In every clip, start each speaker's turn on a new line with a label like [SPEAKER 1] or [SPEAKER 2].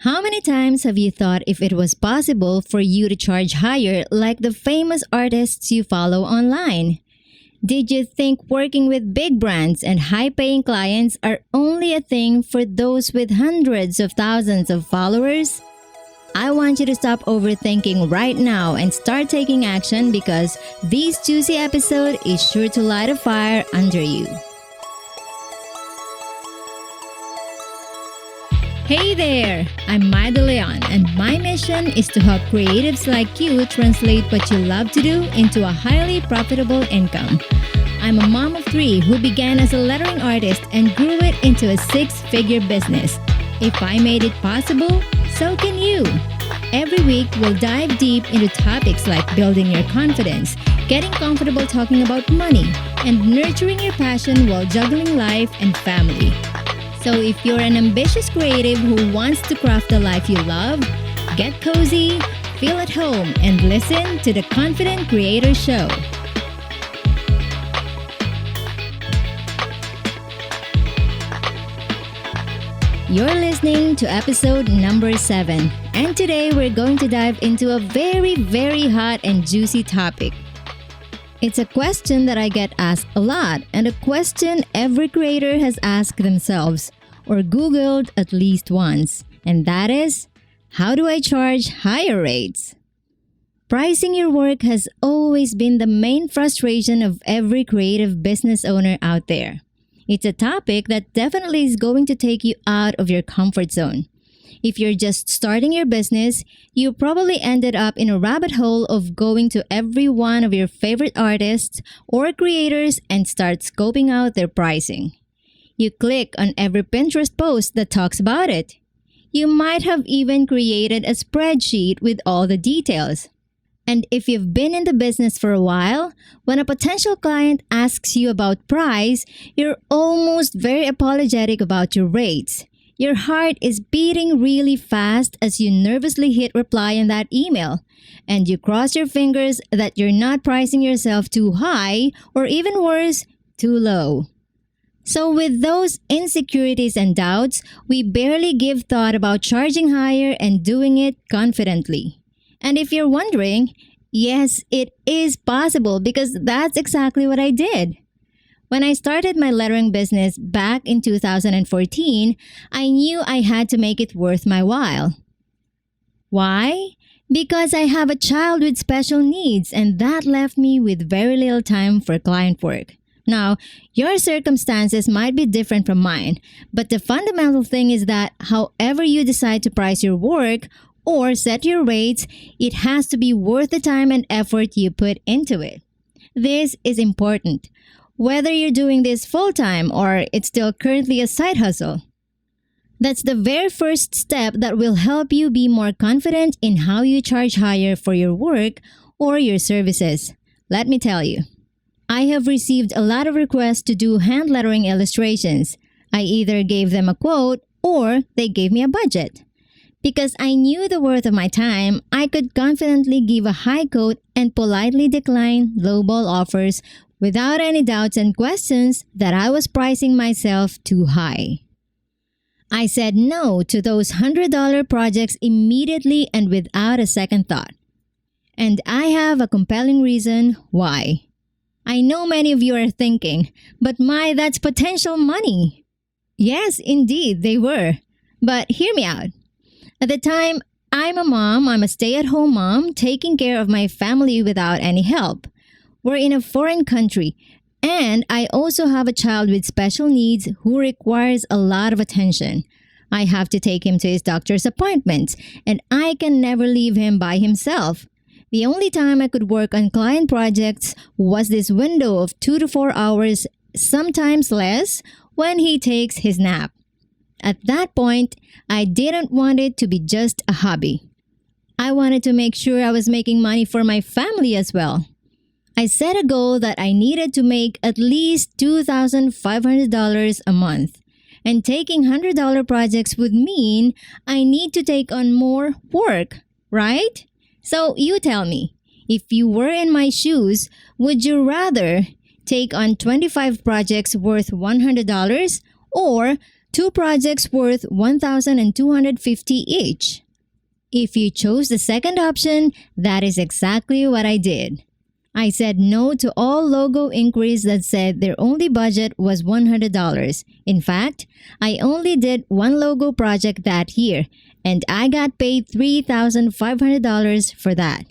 [SPEAKER 1] How many times have you thought if it was possible for you to charge higher like the famous artists you follow online? Did you think working with big brands and high-paying clients are only a thing for those with hundreds of thousands of followers? I want you to stop overthinking right now and start taking action because this juicy episode is sure to light a fire under you. Hey there! I'm Mye De Leon, and my mission is to help creatives like you translate what you love to do into a highly profitable income. I'm a mom of 3 who began as a lettering artist and grew it into a 6-figure business. If I made it possible, so can you. Every week, we'll dive deep into topics like building your confidence, getting comfortable talking about money, and nurturing your passion while juggling life and family. So if you're an ambitious creative who wants to craft the life you love, get cozy, feel at home, and listen to the Confident Creator Show. You're listening to episode number 7, and today we're going to dive into a very hot and juicy topic. It's a question that I get asked a lot, and a question every creator has asked themselves or Googled at least once, and that is, how do I charge higher rates? Pricing your work has always been the main frustration of every creative business owner out there. It's a topic that definitely is going to take you out of your comfort zone. If you're just starting your business, you probably ended up in a rabbit hole of going to every one of your favorite artists or creators and start scoping out their pricing. You click on every Pinterest post that talks about it. You might have even created a spreadsheet with all the details. And if you've been in the business for a while, when a potential client asks you about price, you're almost very apologetic about your rates. Your heart is beating really fast as you nervously hit reply on that email. And you cross your fingers that you're not pricing yourself too high or even worse, too low. So with those insecurities and doubts, we barely give thought about charging higher and doing it confidently. And if you're wondering, yes, it is possible because that's exactly what I did. When I started my lettering business back in 2014, I knew I had to make it worth my while. Why? Because I have a child with special needs and that left me with very little time for client work. Now, your circumstances might be different from mine, but the fundamental thing is that however you decide to price your work or set your rates, it has to be worth the time and effort you put into it. This is important, whether you're doing this full-time or it's still currently a side hustle. That's the very first step that will help you be more confident in how you charge higher for your work or your services. Let me tell you. I have received a lot of requests to do hand lettering illustrations. I either gave them a quote or they gave me a budget. Because I knew the worth of my time, I could confidently give a high quote and politely decline lowball offers without any doubts and questions that I was pricing myself too high. I said no to those $100 projects immediately and without a second thought. And I have a compelling reason why. I know many of you are thinking, but Mye, that's potential money. Yes, indeed, they were. But hear me out. At the time, I'm a stay-at-home mom taking care of my family without any help. We're in a foreign country, and I also have a child with special needs who requires a lot of attention. I have to take him to his doctor's appointments, and I can never leave him by himself. The only time I could work on client projects was this window of 2 to 4 hours, sometimes less, when he takes his nap. At that point, I didn't want it to be just a hobby. I wanted to make sure I was making money for my family as well. I set a goal that I needed to make at least $2,500 a month. And taking $100 projects would mean I need to take on more work, right? So you tell me, if you were in my shoes, would you rather take on 25 projects worth $100 or Two projects worth 1,250 each. If you chose the second option, that is exactly what I did. I said no to all logo inquiries that said their only budget was $100. In fact, I only did one logo project that year, and I got paid $3,500 for that.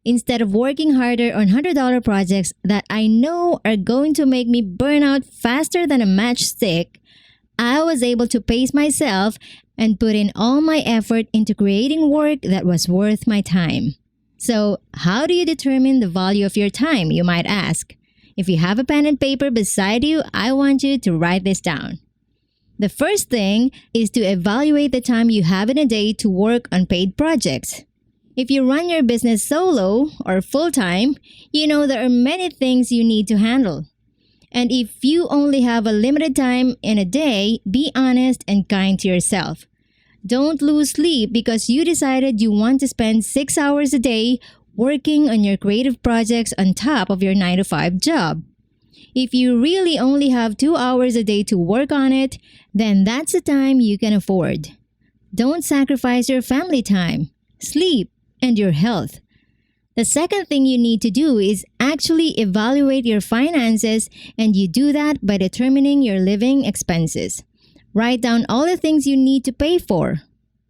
[SPEAKER 1] Instead of working harder on $100 projects that I know are going to make me burn out faster than a matchstick, I was able to pace myself and put in all my effort into creating work that was worth my time. So, how do you determine the value of your time, you might ask? If you have a pen and paper beside you, I want you to write this down. The first thing is to evaluate the time you have in a day to work on paid projects. If you run your business solo or full-time, you know there are many things you need to handle. And if you only have a limited time in a day, be honest and kind to yourself. Don't lose sleep because you decided you want to spend 6 hours a day working on your creative projects on top of your 9-to-5 job. If you really only have 2 hours a day to work on it, then that's the time you can afford. Don't sacrifice your family time, sleep, and your health. The second thing you need to do is actually evaluate your finances, and you do that by determining your living expenses. Write down all the things you need to pay for: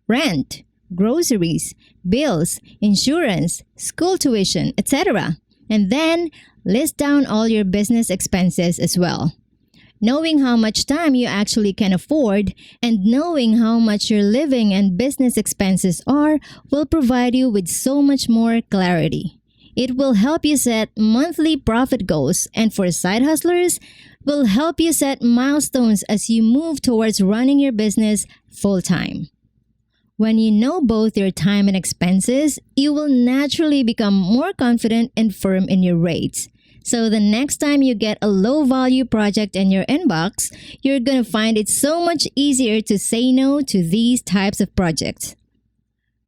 [SPEAKER 1] rent, groceries, bills, insurance, school tuition, etc. And then list down all your business expenses as well. Knowing how much time you actually can afford and knowing how much your living and business expenses are will provide you with so much more clarity. It will help you set monthly profit goals, and for side hustlers, will help you set milestones as you move towards running your business full-time. When you know both your time and expenses, you will naturally become more confident and firm in your rates. So the next time you get a low-value project in your inbox, you're going to find it so much easier to say no to these types of projects.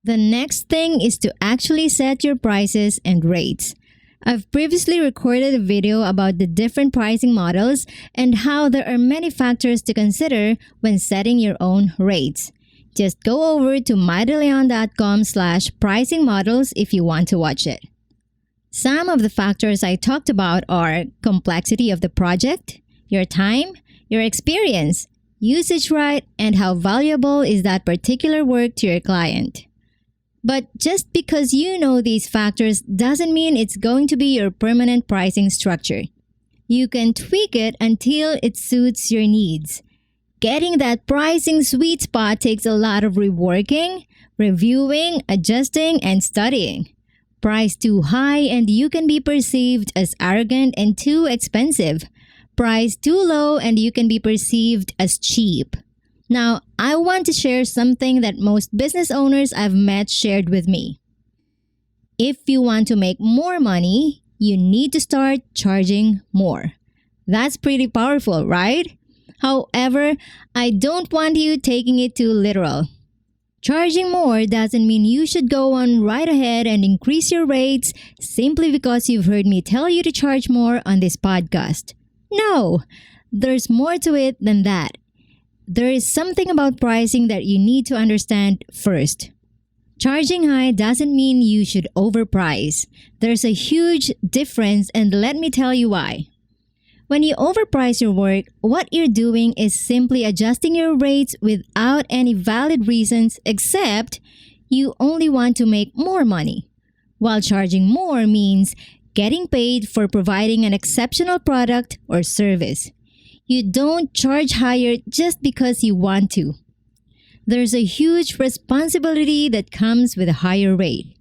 [SPEAKER 1] The next thing is to actually set your prices and rates. I've previously recorded a video about the different pricing models and how there are many factors to consider when setting your own rates. Just go over to myedeleon.com/pricing models if you want to watch it. Some of the factors I talked about are complexity of the project, your time, your experience, usage right, and how valuable is that particular work to your client. But just because you know these factors doesn't mean it's going to be your permanent pricing structure. You can tweak it until it suits your needs. Getting that pricing sweet spot takes a lot of reworking, reviewing, adjusting, and studying. Price too high and you can be perceived as arrogant and too expensive. Price too low and you can be perceived as cheap. Now, I want to share something that most business owners I've met shared with me. If you want to make more money, you need to start charging more. That's pretty powerful, right? However, I don't want you taking it too literal. Charging more doesn't mean you should go on right ahead and increase your rates simply because you've heard me tell you to charge more on this podcast. No, there's more to it than that. There is something about pricing that you need to understand first. Charging high doesn't mean you should overprice. There's a huge difference, and let me tell you why. When you overprice your work, what you're doing is simply adjusting your rates without any valid reasons except you only want to make more money. While charging more means getting paid for providing an exceptional product or service. You don't charge higher just because you want to. There's a huge responsibility that comes with a higher rate.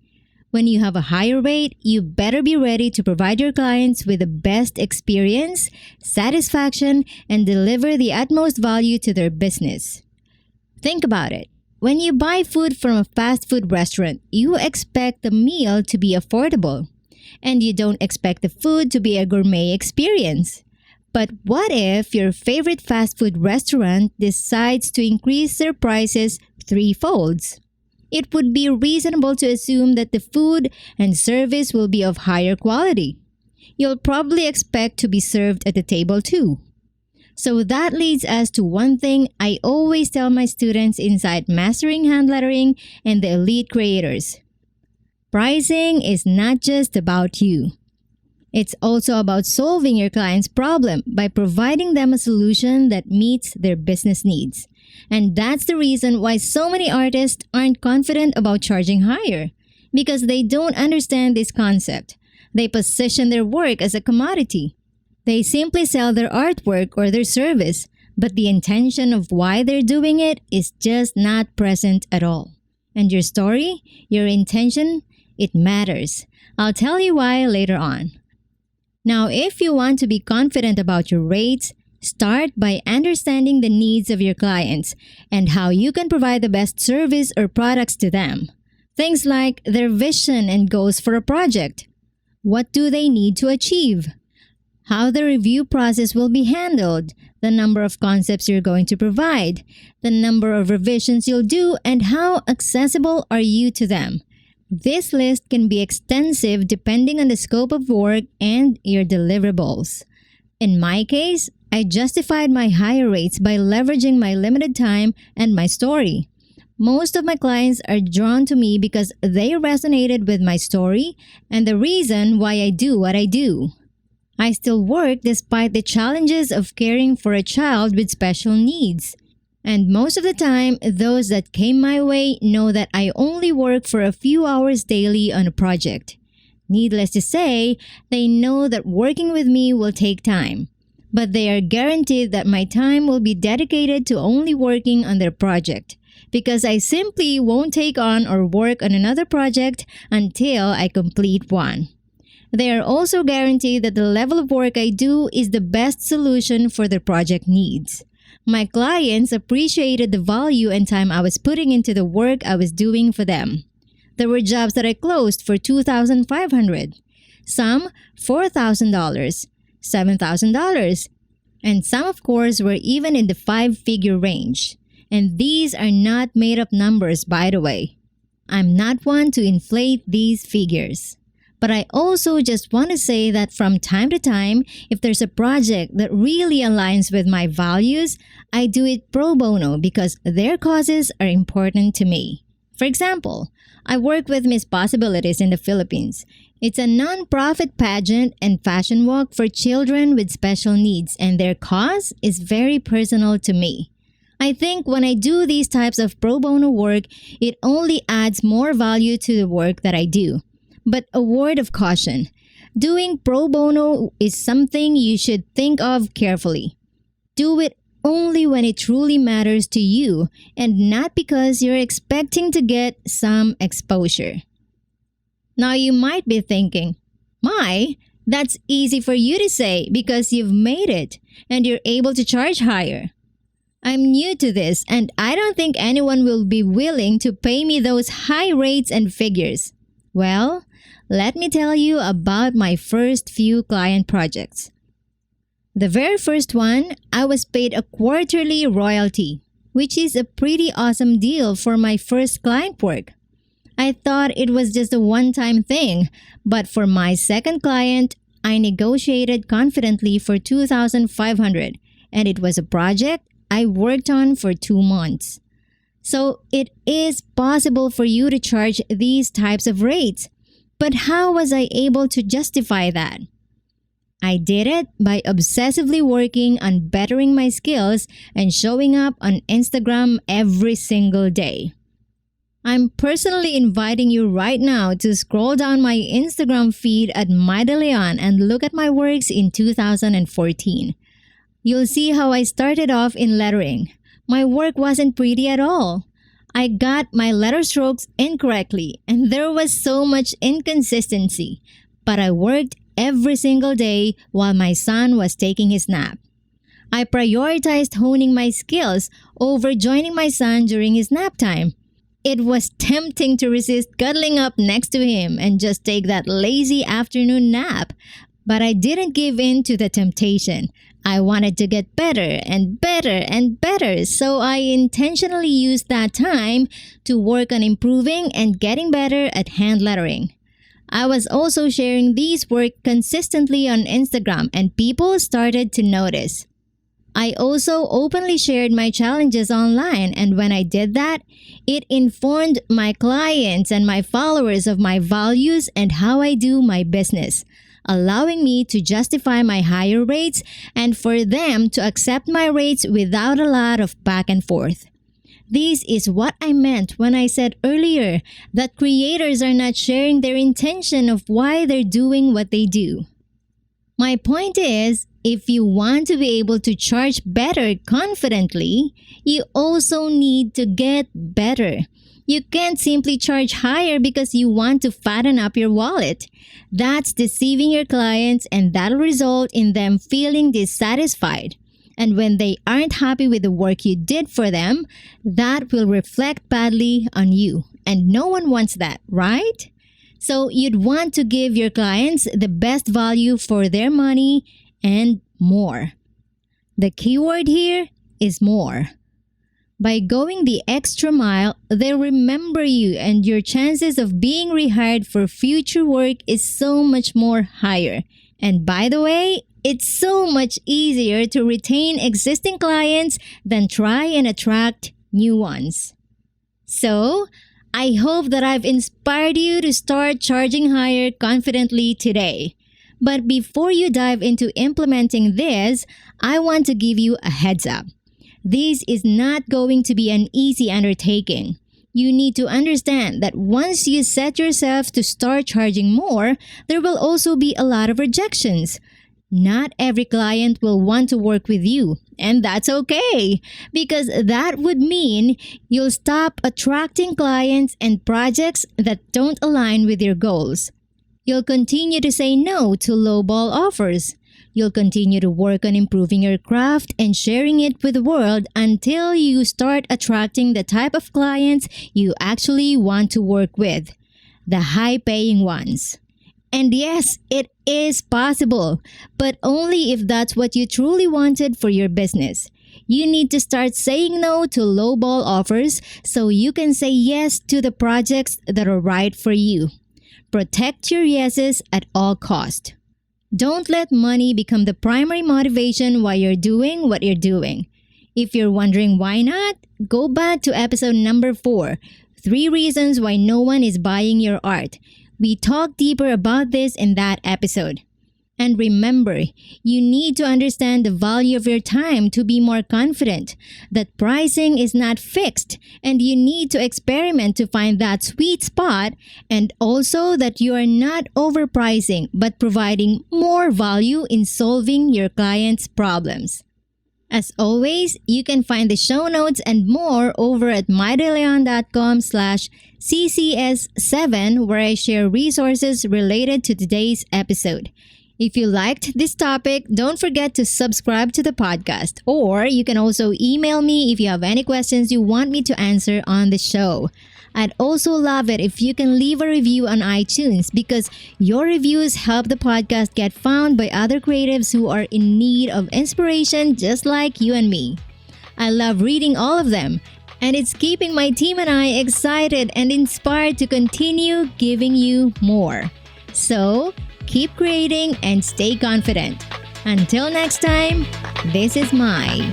[SPEAKER 1] When you have a higher rate, you better be ready to provide your clients with the best experience, satisfaction, and deliver the utmost value to their business. Think about it. When you buy food from a fast food restaurant, you expect the meal to be affordable, and you don't expect the food to be a gourmet experience. But what if your favorite fast food restaurant decides to increase their prices threefold? It would be reasonable to assume that the food and service will be of higher quality. You'll probably expect to be served at the table too. So that leads us to one thing I always tell my students inside Mastering Hand Lettering and the Elite Creators. Pricing is not just about you. It's also about solving your client's problem by providing them a solution that meets their business needs. And that's the reason why so many artists aren't confident about charging higher, because they don't understand this concept. They position their work as a commodity. They simply sell their artwork or their service, but the intention of why they're doing it is just not present at all. And your story, your intention, it matters. I'll tell you why later on. Now, if you want to be confident about your rates, start by understanding the needs of your clients and how you can provide the best service or products to them. Things like their vision and goals for a project. What do they need to achieve? How the review process will be handled, the number of concepts you're going to provide, the number of revisions you'll do, and how accessible are you to them. This list can be extensive depending on the scope of work and your deliverables. In my case, I justified my higher rates by leveraging my limited time and my story. Most of my clients are drawn to me because they resonated with my story and the reason why I do what I do. I still work despite the challenges of caring for a child with special needs. And most of the time, those that came my way know that I only work for a few hours daily on a project. Needless to say, they know that working with me will take time. But they are guaranteed that my time will be dedicated to only working on their project, because I simply won't take on or work on another project until I complete one. They are also guaranteed that the level of work I do is the best solution for their project needs. My clients appreciated the value and time I was putting into the work I was doing for them. There were jobs that I closed for $2,500, some $4,000, $7,000, and some of course were even in the 5-figure range. And these are not made-up numbers, by the way. I'm not one to inflate these figures. But I also just want to say that from time to time, if there's a project that really aligns with my values, I do it pro bono because their causes are important to me. For example, I work with Miss Possibilities in the Philippines. It's a non-profit pageant and fashion walk for children with special needs, and their cause is very personal to me. I think when I do these types of pro bono work, it only adds more value to the work that I do. But a word of caution, doing pro bono is something you should think of carefully. Do it only when it truly matters to you and not because you're expecting to get some exposure. Now you might be thinking, Mye, that's easy for you to say because you've made it and you're able to charge higher. I'm new to this and I don't think anyone will be willing to pay me those high rates and figures. Well, let me tell you about my first few client projects. The very first one, I was paid a quarterly royalty, which is a pretty awesome deal for my first client work. I thought it was just a one-time thing, but for my second client, I negotiated confidently for $2,500, and it was a project I worked on for 2 months. So it is possible for you to charge these types of rates. But how was I able to justify that? I did it by obsessively working on bettering my skills and showing up on Instagram every single day. I'm personally inviting you right now to scroll down my Instagram feed at Mye De Leon and look at my works in 2014. You'll see how I started off in lettering. My work wasn't pretty at all. I got my letter strokes incorrectly and there was so much inconsistency, but I worked every single day while my son was taking his nap. I prioritized honing my skills over joining my son during his nap time. It was tempting to resist cuddling up next to him and just take that lazy afternoon nap, but I didn't give in to the temptation. I wanted to get better and better and better, so I intentionally used that time to work on improving and getting better at hand lettering. I was also sharing these work consistently on Instagram and people started to notice. I also openly shared my challenges online, and when I did that, it informed my clients and my followers of my values and how I do my business, allowing me to justify my higher rates and for them to accept my rates without a lot of back and forth. This is what I meant when I said earlier that creators are not sharing their intention of why they're doing what they do. My point is, if you want to be able to charge better confidently, you also need to get better. You can't simply charge higher because you want to fatten up your wallet. That's deceiving your clients, and that'll result in them feeling dissatisfied. And when they aren't happy with the work you did for them, that will reflect badly on you. And no one wants that, right? So you'd want to give your clients the best value for their money and more. The keyword here is more. By going the extra mile, they'll remember you, and your chances of being rehired for future work is so much more higher. And by the way, it's so much easier to retain existing clients than try and attract new ones. So, I hope that I've inspired you to start charging higher confidently today. But before you dive into implementing this, I want to give you a heads up. This is not going to be an easy undertaking. You need to understand that once you set yourself to start charging more, there will also be a lot of rejections. Not every client will want to work with you, and that's okay, because that would mean you'll stop attracting clients and projects that don't align with your goals. You'll continue to say no to lowball offers. You'll continue to work on improving your craft and sharing it with the world until you start attracting the type of clients you actually want to work with, the high-paying ones. And yes, it is possible, but only if that's what you truly wanted for your business. You need to start saying no to lowball offers so you can say yes to the projects that are right for you. Protect your yeses at all cost. Don't let money become the primary motivation why you're doing what you're doing. If you're wondering why not, go back to episode number 4, 3 reasons why no one is buying your art. We talk deeper about this in that episode. And remember, you need to understand the value of your time to be more confident, that pricing is not fixed, and you need to experiment to find that sweet spot, and also that you are not overpricing but providing more value in solving your clients' problems. As always, you can find the show notes and more over at myedeleon.com/CCS7, where I share resources related to today's episode. If you liked this topic, don't forget to subscribe to the podcast, or you can also email me if you have any questions you want me to answer on the show. I'd also love it if you can leave a review on iTunes, because your reviews help the podcast get found by other creatives who are in need of inspiration just like you and me. I love reading all of them, and it's keeping my team and I excited and inspired to continue giving you more. So, keep creating and stay confident. Until next time, this is Mye.